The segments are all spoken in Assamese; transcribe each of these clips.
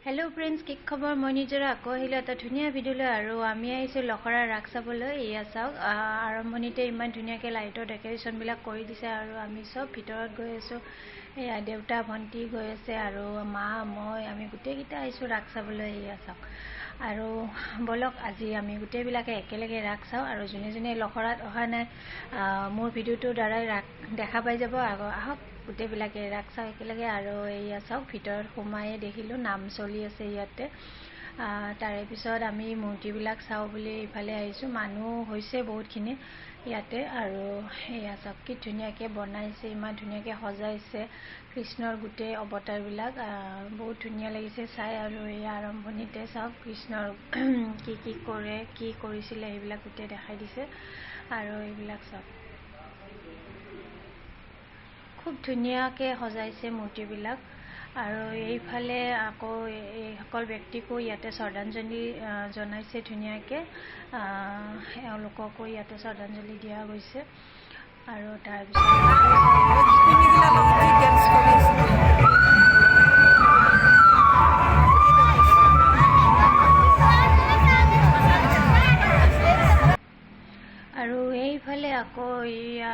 हेलो फ्रेंड्स কি খবৰ মই নিজৰা আকৌ আহিলো এটা ধুনীয়া ভিডিঅ'লৈ আৰু আমি আহিছো লখৰা ৰাস চাবলৈ এয়া চাওক আৰম্ভণিতে ইমান ধুনীয়াকৈ লাইটৰ ডেকোৰেশন বিলাক কৰি দিছে আৰু আমি সব ভিতৰত গৈ আছো এয়া দেউতা ভন্টি গৈ আছে আৰু মা মই আমি গোটেইকেইটা আহিছো ৰাস চাবলৈ এয়া চাওক আৰু বলক আজি আমি গোটেইবিলাকে একেলগে ৰাস চাও আৰু জুনে জুনে লখৰাত অহা নাই মোৰ ভিডিঅ'টো দ্বাৰাই ৰাস দেখা পাই যাব আহক গোটেইবিলাকে ৰাস চাও একেলগে আৰু এয়া চাওক ভিতৰত সোমাই দেখিলো নাম চলি আছে ইয়াতে তাৰে পিছত আমি মূৰ্তিবিলাক চাও বুলি ইফালে আহিছো মানুহ হৈছে বহুতখিনি ইয়াতে আৰু এয়া চাওক কি ধুনীয়াকৈ বনাইছে ইমান ধুনীয়াকৈ সজাইছে কৃষ্ণৰ গোটেই অৱতাৰবিলাক বহুত ধুনীয়া লাগিছে চাই আৰু এই আৰম্ভণিতে চাওক কৃষ্ণৰ কি কৰে কি কৰিছিলে সেইবিলাক গোটেই দেখাই দিছে আৰু এইবিলাক চাওক খুব ধুনীয়াকৈ সজাইছে মূৰ্তিবিলাক আৰু এইফালে আকৌ এই সকল ব্যক্তিকো ইয়াতে শ্ৰদ্ধাঞ্জলি জনাইছে ধুনীয়াকৈ এওঁলোককো ইয়াতে শ্ৰদ্ধাঞ্জলি দিয়া গৈছে আৰু তাৰপিছত আৰু এইফালে আকৌ এয়া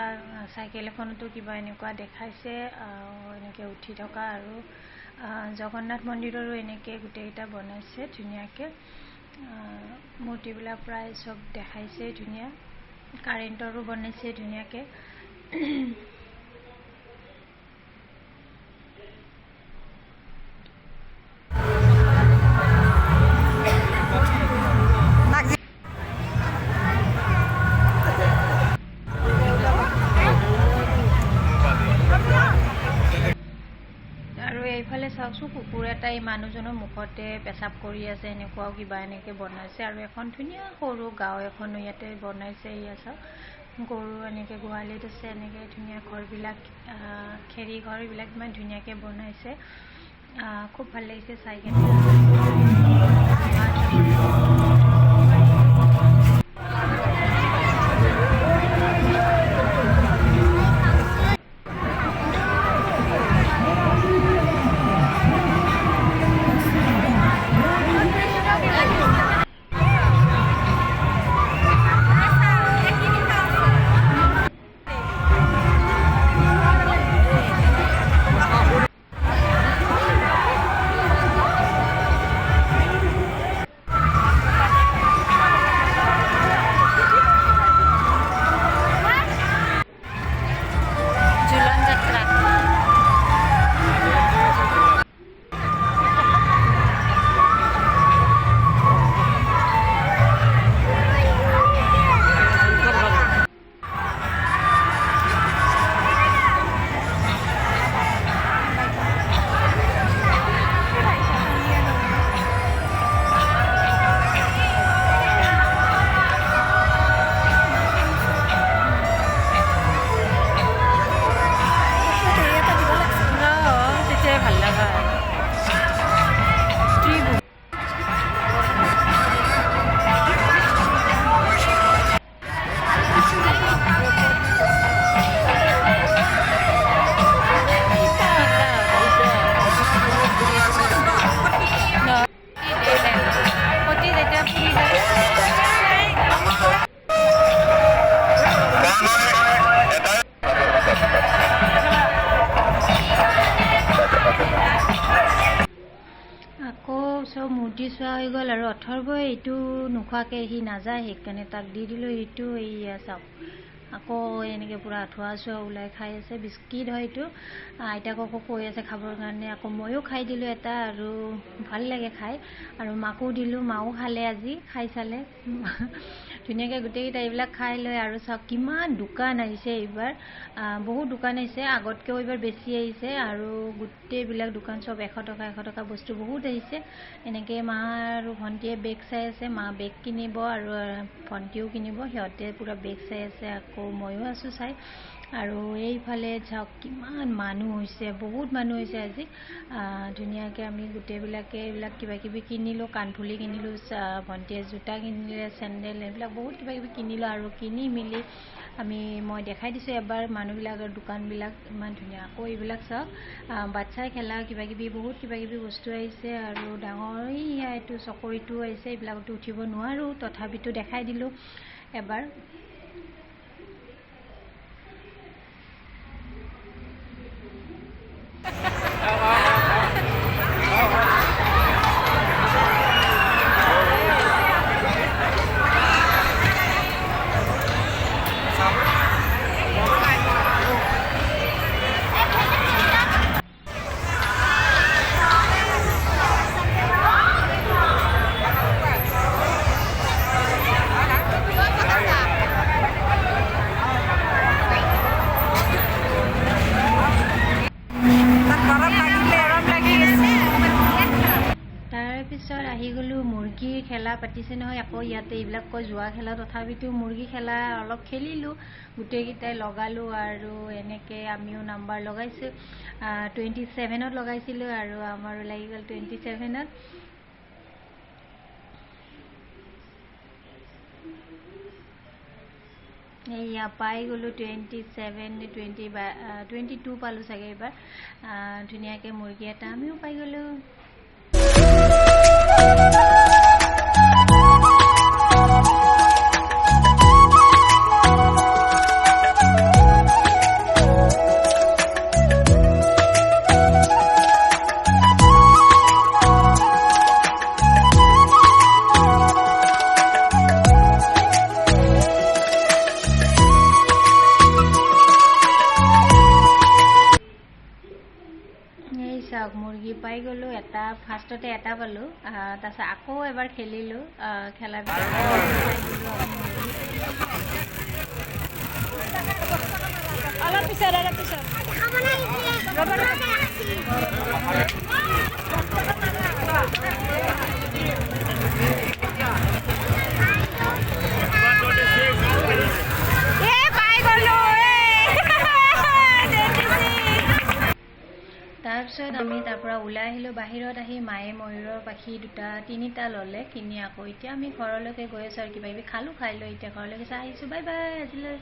সাইকেল এখনতো কিবা এনেকুৱা দেখাইছে এনেকৈ উঠি থকা আৰু জগন্নাথ মন্দিৰৰো এনেকৈ গোটেইটা বনাইছে ধুনীয়াকৈ মূৰ্তিবিলাক প্ৰায় সব দেখাইছে ধুনীয়া কাৰেণ্টৰো বনাইছে ধুনীয়াকৈ এইফালে চাওকচোন কুকুৰ এটাই মানুহজনৰ মুখতে পেচাব কৰি আছে এনেকুৱাও কিবা এনেকৈ বনাইছে আৰু এখন ধুনীয়া সৰু গাঁও এখনো ইয়াতে বনাইছে এয়া চাওক গৰু এনেকৈ গোহালিত আছে এনেকৈ ধুনীয়া ঘৰবিলাক খেৰী ঘৰবিলাক ইমান ধুনীয়াকৈ বনাইছে খুব ভাল লাগিছে চাই কেনে সব মূৰ্তি চোৱা হৈ গ'ল আৰু অথৰ্বই এইটো নোখোৱাকৈ সি নাযায় সেইকাৰণে তাক দি দিলোঁ এইটো এইয়া চাওক আকৌ এনেকৈ পূৰা আঁঠুৱা চোৱা ওলাই খাই আছে বিস্কিট হয় এইটো আইতাককো কৈ আছে খাবৰ কাৰণে আকৌ ময়ো খাই দিলোঁ এটা আৰু ভাল লাগে খাই আৰু মাকো দিলোঁ মাও খালে আজি খাই চালে ধুনীয়াকৈ গোটেইকেইটা এইবিলাক খাই লৈ আৰু চাওক কিমান দোকান আহিছে এইবাৰ বহুত দোকান আহিছে আগতকৈও এইবাৰ বেছি আহিছে আৰু গোটেইবিলাক দোকান সব 100 টকা বস্তু বহুত আহিছে এনেকৈ মা আৰু ভণ্টিয়ে বেগ চাই আছে মা বেগ কিনিব আৰু ভণ্টিও কিনিব সিহঁতে পূৰা বেগ চাই আছে আকৌ ময়ো আছোঁ চাই আৰু এইফালে চাওক কিমান মানুহ হৈছে, বহুত মানুহ হৈছে আজি। ধুনীয়াকৈ আমি গোটেইবিলাকে এইবিলাক কিবাকিবি কিনিলোঁ, কাণফুলি কিনিলোঁ, ভণ্টিয়ে জোতা কিনিলে, চেণ্ডেল, এইবিলাক বহুত কিবাকিবি কিনিলোঁ। আৰু কিনি মেলি মই দেখাই দিছোঁ এবাৰ মানুহবিলাকৰ দোকানবিলাক ইমান ধুনীয়া। আকৌ এইবিলাক চাওক বাচ্ছাই খেলা কিবাকিবি বহুত কিবাকিবি বস্তু আহিছে। আৰু ডাঙৰ এইটো চকৰিটো আহিছে, এইবিলাকতো উঠিব নোৱাৰোঁ, তথাপিতো দেখাই দিলোঁ এবাৰ। তাৰপিছত আহি গ'লোঁ, মুৰ্গীৰ খেলা পাতিছে নহয় আকৌ ইয়াতে, এইবিলাক কয় জোৱা খেলা, তথাপিতো মুৰ্গী খেলা অলপ খেলিলোঁ, গোটেইকেইটাই লগালোঁ। আৰু এনেকৈ আমিও নাম্বাৰ লগাইছোঁ, 27ত লগাইছিলোঁ আৰু আমাৰো লাগি গ'ল 27ত। এয়া পাই গ'লোঁ 27, 22 পালোঁ চাগে এইবাৰ। ধুনীয়াকৈ মুৰ্গী এটা আমিও পাই গ'লোঁ। চাওক মুৰ্গী পাই গ'লোঁ এটা, ফাৰ্ষ্টতে এটা পালোঁ, তাৰপিছত আকৌ এবাৰ খেলিলোঁ, খেলাৰ পিছত অলপ পিছত তাৰপিছত আমি তাৰ পৰা ওলাই আহিলোঁ। বাহিৰত আহি মায়ে ময়ূৰৰ পাখি 2-3টা ল'লে কিনি। আকৌ এতিয়া আমি ঘৰলৈকে গৈ আছোঁ আৰু কিবাকিবি খালোঁ, খাই লৈ এতিয়া ঘৰলৈকে আহিছোঁ। বাই বাই আজিলৈ।